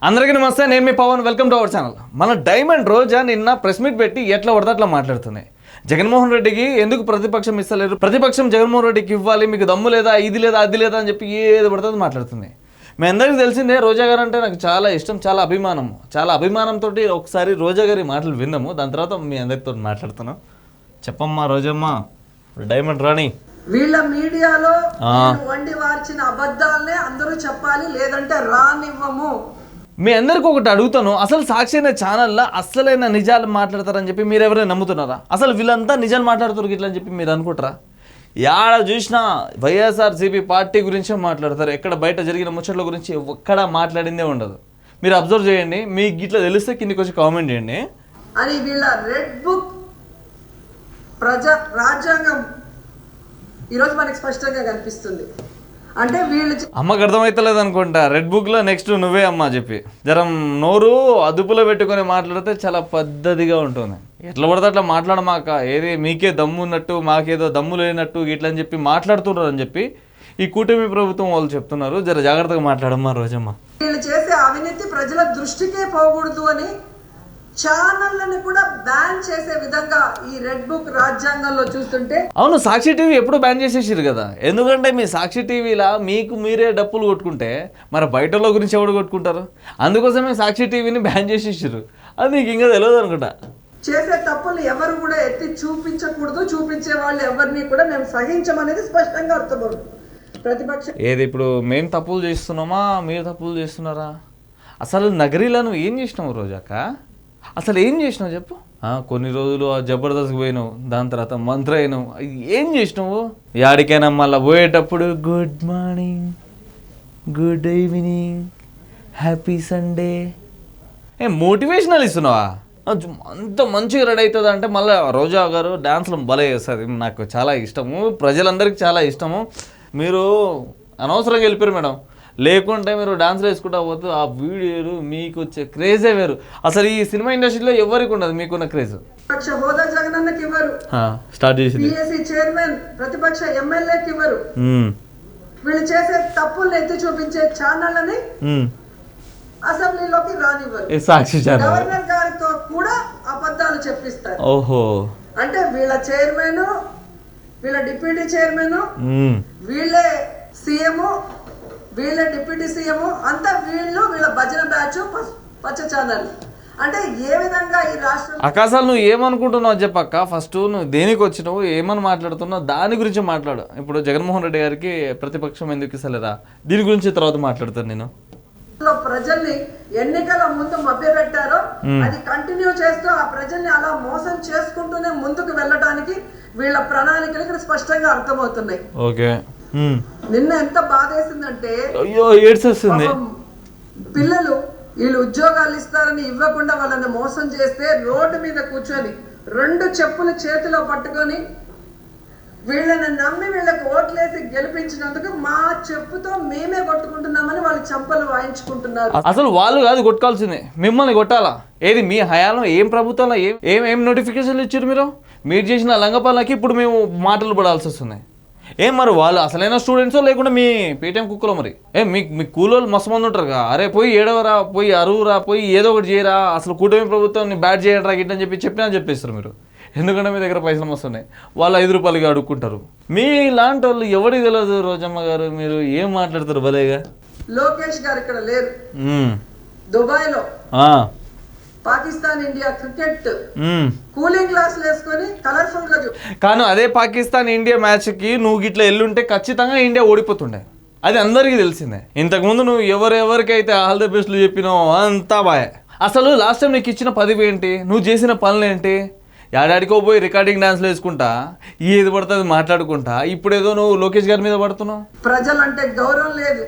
అందరికీ నమస్తే, నేను మీ Pavan. Welcome to our channel. మన డైమండ్ రోజా నిన్న ప్రెస్ మీట్ పెట్టి ఎట్లా పడితే అట్లా మాట్లాడుతున్నాయి. జగన్మోహన్ రెడ్డికి ఎందుకు ప్రతిపక్షం ఇస్తలేరు, ప్రతిపక్షం జగన్మోహన్ రెడ్డికి ఇవ్వాలి, మీకు దమ్ము లేదా, ఇది లేదా, అది లేదా అని చెప్పి ఏది పడుతుంది మాట్లాడుతుంది. మీ అందరికీ తెలిసిందే, రోజా గారు అంటే నాకు చాలా ఇష్టం, చాలా అభిమానంతో ఒకసారి రోజా గారి మాటలు విన్నాము. దాని తర్వాత మీ అందరితో మాట్లాడుతున్నాం. చెప్పమ్మా రోజమ్మ, డైమండ్ రాణి. వీళ్ళ మీడియాలో వండి వార్చిన అబద్ధాలనే అందరూ చెప్పాలి, లేదంటే రానివ్వము. మీ అందరికి ఒకటి అడుగుతాను, అసలు సాక్షి అనే ఛానల్లో అసలైన నిజాలు మాట్లాడతారని చెప్పి మీరు ఎవరైనా నమ్ముతున్నారా? అసలు వీళ్ళంతా నిజాలు మాట్లాడుతారు ఇట్లా అని చెప్పి మీరు అనుకుంటారా? యాడ చూసినా వైఎస్ఆర్సీపీ పార్టీ గురించే మాట్లాడతారు. ఎక్కడ బయట జరిగిన ముచ్చట్ల గురించి ఎక్కడ మాట్లాడిందే ఉండదు. మీరు అబ్జర్వ్ చేయండి, మీకు ఇట్లా తెలిస్తే కిందికి వచ్చి కామెంట్ చేయండి. అని వీళ్ళ రెడ్ బుక్ రాజ్యాంగం ఈరోజు మనకి స్పష్టంగా కనిపిస్తుంది. అంటే వీళ్ళు అమ్మకు అర్థమవుతలేదు అనుకుంటా, రెడ్ బుక్లో నెక్స్ట్ నువ్వే అమ్మ చెప్పి జరం నోరు అదుపులో పెట్టుకొని మాట్లాడితే చాలా పద్ధతిగా ఉంటుంది. ఎట్లా పడితే అట్లా మాట్లాడమాక, ఏది మీకే దమ్ము ఉన్నట్టు మాకేదో దమ్ము లేనట్టు ఇట్లా అని చెప్పి మాట్లాడుతున్నారు అని చెప్పి ఈ కూటమి ప్రభుత్వం వాళ్ళు చెప్తున్నారు. జర జాగ్రత్తగా మాట్లాడమ్మా రోజమ్మ. వీళ్ళు చేసే అవినీతి ప్రజల దృష్టికే పోకూడదు అని ఛానళ్ళని కూడా బ్యాన్ చేసే విధంగా ఈ రెడ్ బుక్ రాజ్యాంగంలో చూస్తుంటే, అవును సాక్షి టీవీ ఎప్పుడు బ్యాన్ చేసేసారు కదా. ఎందుకంటే మీ సాక్షి టీవీలా మీకు మీరే డప్పులు కొట్టుకుంటే మరి బయటలో గురించి ఎవడు కొట్టుకుంటారు? అందుకోసమే సాక్షి టీవీని బ్యాన్ చేసేసారు. అది నీకు ఇంకా తెలియదు అనుకుంటా. చేసే తప్పులు ఎవరు కూడా ఎత్తి చూపించకూడదు, చూపించే వాళ్ళు ఎవరిని కూడా మేము సహించమనేది స్పష్టంగా అర్థమవుతుంది. ప్రతిపక్షం ఏది ఇప్పుడు మేము తప్పులు చేస్తున్నామా, మీరు తప్పులు చేస్తున్నారా? అసలు నగరీలను ఏం చేసినావు రోజాక? అసలు ఏం చేసినావు చెప్పు. కొన్ని రోజులు ఆ జబర్దస్త్ పోయినావు, దాని తర్వాత మంత్ర అయినావు, ఏం చేసినావు? యాడికైనా మళ్ళీ పోయేటప్పుడు good morning, good evening, happy Sunday motivational ఇస్తున్నావా? అంత మంచిగా రెడీ అవుతుంది అంటే మళ్ళీ రోజా గారు డ్యాన్స్లో భలే చేస్తుంది. నాకు చాలా ఇష్టము, ప్రజలందరికీ చాలా ఇష్టము. మీరు అనవసరంగా వెళ్ళిపోయారు మేడం, లేకుంటే మీరు డాన్స్లు వేసుకుంటా పోతే ఆ వీడియోలు మీకు వచ్చే క్రేజే వేరు. అసలు ఈ సినిమా ఇండస్ట్రీలో ఎవరికి ఉండదు మీకున్న క్రేజ్. ప్రతిపక్ష హోదా జగనన్నకి ఇవ్వరు, స్టార్ట్ చేసింది పిఎస్సి చైర్మన్ ప్రతిపక్ష ఎమ్మెల్యేకి ఇవ్వరు. వీళ్ళు చేసే తప్పులు ఎత్తి చూపించే ఛానళ్ళని అసెంబ్లీలోకి రానివ్వరు. సాక్షి ఛానల్ గవర్నర్ గారితో కూడా అబద్ధాలు చెప్పిస్తారు. ఓహో, అంటే వీళ్ళ చైర్మన్, వీళ్ళ డిప్యూటీ చైర్మన్, వీళ్ళే సీఎం, వీళ్ళ డిప్యూటీ సీఎం అంతా వీళ్ళ భజన బ్యాచ్, పచ్చ ఛానల్. అంటే ఏ విధంగా ఈ రాష్ట్రం అసలు నువ్వు ఏమనుకుంటున్నావు చెప్పక్క. ఫస్ట్ నువ్వు దేనికి వచ్చినావు, ఏమని మాట్లాడుతున్నావు దాని గురించి మాట్లాడు. ఇప్పుడు జగన్మోహన్ రెడ్డి గారికి ప్రతిపక్షం ఎందుకు ఇస్తలేరా, దీని గురించి తర్వాత మాట్లాడుతాను నేను. ప్రజల్ని ఎన్నికల ముందు మభ్యపెట్టారో అది కంటిన్యూ చేస్తూ ఆ ప్రజల్ని అలా మోసం చేసుకుంటూనే ముందుకు వెళ్ళడానికి వీళ్ళ ప్రణాళికలు ఇక్కడ స్పష్టంగా అర్థమవుతున్నాయి. ఓకే, నిన్న ఎంత బాధేసిందంటే, అయ్యో ఏడ్చేస్తుంది. పిల్లలు వీళ్ళు ఉద్యోగాలు ఇస్తారని ఇవ్వకుండా వాళ్ళని మోసం చేస్తే రోడ్డు మీద కూర్చొని 2 చెప్పులు చేతిలో పట్టుకొని వీళ్ళని నమ్మి వీళ్ళకి ఓట్లేసి గెలిపించినందుకు మా చెప్పుతో మేమే కొట్టుకుంటున్నామని వాళ్ళు చెంపలు వాయించుకుంటున్నారు. అసలు వాళ్ళు కాదు కొట్టుకోవాల్సిందే, మిమ్మల్ని కొట్టాలా. ఏది మీ హయాంలో ఏం ప్రభుత్వంలో ఏం నోటిఫికేషన్లు ఇచ్చారు మీరు చేసిన లంగపాలకి ఇప్పుడు మేము మాటలు పడాల్సి వస్తున్నాయి. మరి వాళ్ళు అసలైన స్టూడెంట్సో లేకుండా మీ పేటీఎం కుక్కలో మరి మీ కూలోళ్ళు మస్తు మంది ఉంటారు కదా. అరే పోయి ఏడవరా, పోయి అరువురా, పోయి ఏదో ఒకటి చేయరా, అసలు కూటమి ప్రభుత్వం బ్యాట్ చేయడరా గిట్లని చెప్పినా చెప్పేస్తారు మీరు. ఎందుకంటే మీ దగ్గర పైసలు వస్తున్నాయి, వాళ్ళు 5 రూపాయలకి అడుక్కుంటారు. మీ లాంటి వాళ్ళు ఎవరికి తెలియదు. రోజమ్మ గారు మీరు ఏం మాట్లాడతారు భలేగా. లోకేష్ గారు ఇక్కడ లేరు, దుబాయ్ లో పాకిస్తాన్ ఇండియా క్రికెట్ కూలింగ్ గ్లాసులు వేసుకొని కలర్ఫుల్ గా. కానీ అదే పాకిస్తాన్ ఇండియా మ్యాచ్ కి నువ్వు గిట్లా ఎల్లుంటే ఖచ్చితంగా ఇండియా ఓడిపోతుండే, అది అందరికీ తెలిసిందే. ఇంతకుముందు నువ్వు ఎవరెవరికైతే ఆల్ ది బెస్ట్లు చెప్పినావు అంతా బాయ్. అసలు లాస్ట్ టైం నీకు ఇచ్చిన పదవి ఏంటి, నువ్వు చేసిన పనులు ఏంటి? ఏడాడికో పోయి రికార్డింగ్ డాన్స్లు వేసుకుంటా, ఏది పడుతుంది మాట్లాడుకుంటా, ఇప్పుడు ఏదో నువ్వు లోకేష్ గారి మీద పడుతున్నావు. ప్రజలంటే గౌరవం లేదు,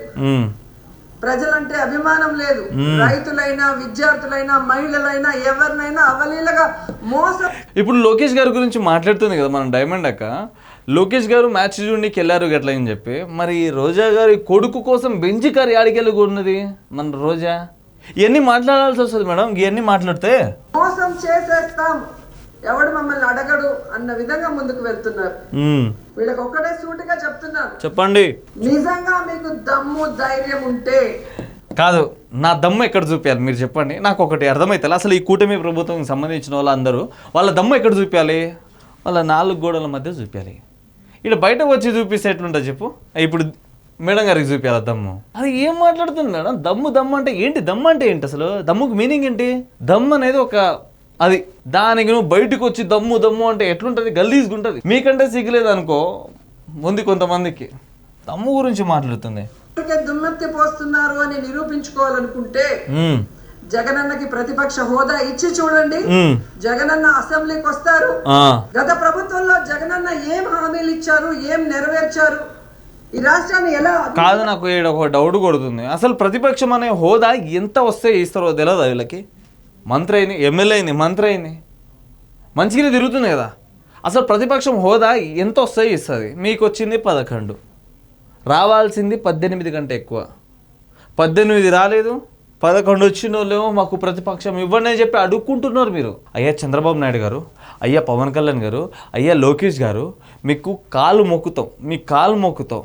ప్రజలంటే అభిమానం లేదు. రైతులైనా, విద్యార్థులైనా, మహిళలైనా, ఎవరినైనా అవలీలగా మోసం. ఇప్పుడు లోకేష్ గారి గురించి మాట్లాడుతుంది కదా మనం డైమండ్ అక్క. లోకేష్ గారు మ్యాచ్ చూడడానికి వెళ్ళారు గట్లా అని చెప్పి, మరి రోజా గారి కొడుకు కోసం బెంచి కారు యాడికెళ్ళి ఉన్నది మన రోజా. ఇవన్నీ మాట్లాడాల్సి వస్తుంది మేడం, ఇవన్నీ మాట్లాడితే మోసం చేసేస్తాం, ఎవడు మమ్మల్ని అడగడు అన్న విధంగా ముందుకు వెళ్తున్నారు. వీళ్ళకి ఒక్కటే సూటిగా చెప్తున్నారు, చెప్పండి. నిజంగా మీకు దమ్ము ధైర్యం ఉంటే కాదు నా దమ్ము ఎక్కడ చూపించాలి మీరు చెప్పండి. నాకు ఒకటి అర్థమవుతుంది, అసలు ఈ కూటమి ప్రభుత్వం సంబంధించిన వాళ్ళందరూ వాళ్ళ దమ్ము ఎక్కడ చూపించాలి? వాళ్ళ 4 గోడల మధ్య చూపించాలి. ఇక్కడ బయటకు వచ్చి చూపిస్తే ఎట్లుంటుంది చెప్పు? ఇప్పుడు మేడం గారికి చూపించాలి దమ్ము. అది ఏం మాట్లాడుతుంది మేడం? దమ్ము అంటే ఏంటి? దమ్ము అంటే ఏంటి అసలు? దమ్ముకు మీనింగ్ ఏంటి? దమ్ము అనేది ఒక అది, దానికి నువ్వు బయటకు వచ్చి దమ్ము అంటే ఎట్లుంటుంది? గలీజ్గా ఉంటుంది. మీకంటే సిగ్గులేదు అనుకో ఉంది కొంతమందికి. దమ్ము గురించి మాట్లాడుతుంది. దుమ్మెత్తి పోస్తున్నారు అని నిరూపించుకోవాలనుకుంటే జగనన్నకి ప్రతిపక్ష హోదా ఇచ్చి చూడండి. జగనన్న అసెంబ్లీకి వస్తారు. గత ప్రభుత్వంలో జగనన్న ఏం హామీలు ఇచ్చారు, ఏం నెరవేర్చారు, ఈ రాష్ట్రాన్ని ఎలా కాదు. నాకు ఒక డౌట్ కొడుతుంది. అసలు ప్రతిపక్షం అనే హోదా ఎంత వస్తే ఇస్తారో తెలియదు వీళ్ళకి. మంత్రి అయింది, ఎమ్మెల్యే అయింది, మంత్రి అయింది, మంచిగానే తిరుగుతుంది కదా. అసలు ప్రతిపక్షం హోదా ఎంత వస్తాయి ఇస్తుంది? మీకు వచ్చింది 11, రావాల్సింది 18 కంటే ఎక్కువ. 18 రాలేదు, 11 వచ్చిన వాళ్ళేమో మాకు ప్రతిపక్షం ఇవ్వండి అని చెప్పి అడుక్కుంటున్నారు మీరు. అయ్యా చంద్రబాబు నాయుడు గారు, అయ్యా పవన్ కళ్యాణ్ గారు, అయ్యా లోకేష్ గారు, మీకు కాలు మొక్కుతాం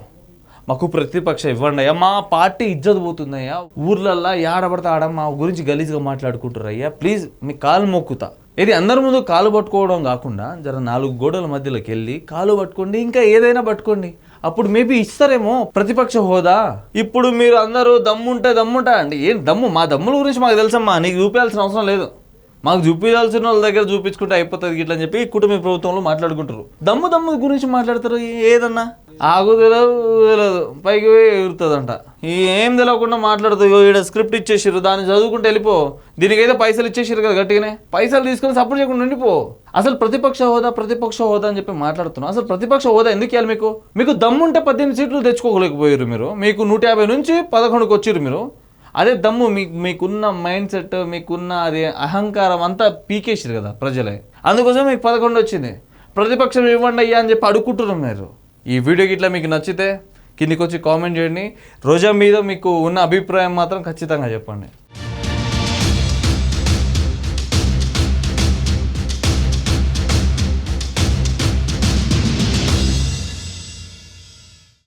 మాకు ప్రతిపక్షం ఇవ్వండి అయ్యా. మా పార్టీ ఇజ్జత్ పోతుందయ్యా, ఊర్లల్లో ఏడబడితే ఆడ మా గురించి గలీజ్గా మాట్లాడుకుంటారు అయ్యా, ప్లీజ్ మీ కాలు మొక్కుతా. ఇది అందరి ముందు కాలు పట్టుకోవడం కాకుండా జర 4 గోడల మధ్యలోకి వెళ్ళి కాలు పట్టుకోండి, ఇంకా ఏదైనా పట్టుకోండి, అప్పుడు మేబీ ఇస్తారేమో ప్రతిపక్ష హోదా. ఇప్పుడు మీరు అందరూ దమ్ముంటా అండి. ఏం దమ్ము? మా దమ్ముల గురించి మాకు తెలుసమ్మా, నీకు చూపించాల్సిన అవసరం లేదు. మాకు చూపించాల్సిన వాళ్ళ దగ్గర చూపించుకుంటే అయిపోతుంది ఇట్లా అని చెప్పి కుటుంబ ప్రభుత్వంలో మాట్లాడుకుంటారు. దమ్ము గురించి మాట్లాడతారు. ఏదన్నా ఆగు తెలియదు పైకి ఎగురుతుందంట. ఏం తెలియకుండా మాట్లాడుతుంది. ఈడ స్క్రిప్ట్ ఇచ్చేసారు, దాన్ని చదువుకుంటే వెళ్ళిపో. దీనికైతే పైసలు ఇచ్చేసారు కదా గట్టిగానే, పైసలు తీసుకొని సపోర్ట్ చేయకుండా ఉండిపో. అసలు ప్రతిపక్ష హోదా అని చెప్పి మాట్లాడుతున్నాం. అసలు ప్రతిపక్ష హోదా ఎందుకు ఇవ్వాలి? మీకు దమ్ముంటే 18 సీట్లు తెచ్చుకోలేకపోయారు మీరు. మీకు 150 నుంచి 11కి వచ్చారు మీరు. అదే దమ్ము మీకున్న మైండ్ సెట్, మీకున్న అది అహంకారం అంతా పీకేసారు కదా ప్రజలే. అందుకోసం మీకు 11 వచ్చింది. ప్రతిపక్షం ఇవ్వండి అయ్యా అని చెప్పి అడుక్కుంటున్నాం మీరు. ఈ వీడియోకి ఇట్లా మీకు నచ్చితే కిందికి వచ్చి కామెంట్ చేయండి. రోజా మీద మీకు ఉన్న అభిప్రాయం మాత్రం ఖచ్చితంగా చెప్పండి.